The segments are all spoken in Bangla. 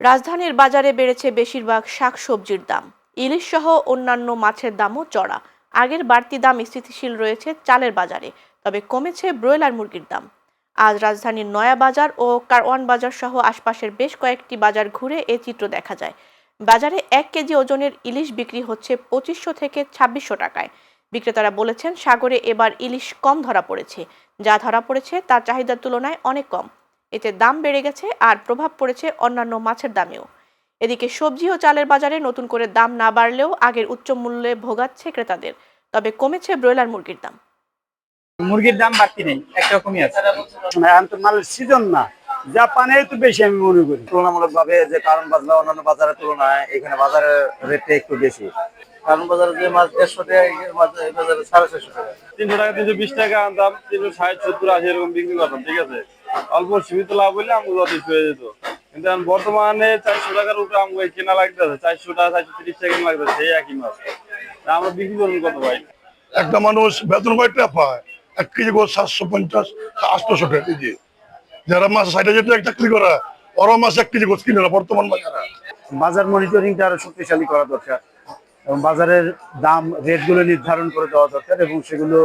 রাজধানীর বাজারে বেড়েছে বেশিরভাগ শাকসবজির দাম। ইলিশ সহ অন্যান্য মাছের দামও চড়া। আগের বাড়তি দাম স্থিতিশীল রয়েছে চালের বাজারে, তবে কমেছে ব্রয়লার মুরগির দাম। আজ রাজধানীর নয়া বাজার ও কারওয়ান বাজার সহ আশপাশের বেশ কয়েকটি বাজার ঘুরে এ চিত্র দেখা যায়। বাজারে 1 কেজি ওজনের ইলিশ বিক্রি হচ্ছে 2500 থেকে 2600 টাকায়। বিক্রেতারা বলেছেন, সাগরে এবার ইলিশ কম ধরা পড়েছে। যা ধরা পড়েছে তার চাহিদার তুলনায় অনেক কম। এতে দাম বেড়ে গেছে আর প্রভাব পড়েছে অন্যান্য মাছের দামেও। এদিকে সবজি ও চালের বাজারে নতুন করে দাম না বাড়লেও আগের উচ্চ মূল্যে ভোগাচ্ছে ক্রেতাদের। তবে কমেছে ব্রয়লার মুরগির দাম। মুরগির দাম বাড়তি নেই, একরকমই আছে। এখন তো মালের সিজন না, জাপানে তো বেশি আমি মনে করি তুলনামূলক ভাবে যে কারণ বাজার বা অন্যান্য বাজারের তুলনায় এখানে বাজারের রেটটা একটু বেশি। কারণ বাজারে যে মাছ 150 টাকা, এই মাছ এই বাজারে 450 টাকা। 300 টাকা 320 টাকা আনতাম, 360 70 80 এরকম বিক্রি করতাম। ঠিক আছে, অল্প সীমিত লাভ হইলে আমাকে যথেষ্ট হয়ে যেত। কিন্তু এখন বর্তমানে 400 টাকার উপরে আমাকে কেনা লাগতেছে, 400 টাকা 430 টাকা কেনা লাগতেছে সেই একই মাছ। আমরা বিক্রি করবো কত ভাই? একটা মানুষ বেতন কয়টা পায়? 1 কেজি গোছ 750 800 টাকা কেজি। যারা মাছ 60,000 টাকা চাকরি করা, ওরা মাছ 1 কেজি গোছ কিনে না বর্তমান বাজারে। বাজার মনিটরিংটা আরো শক্তিশালী করা দরকার এবং বাজারের দাম রেটগুলো নির্ধারণ করে দেওয়া দরকার এবং সেগুলো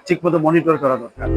ঠিকমতো মনিটর করা দরকার।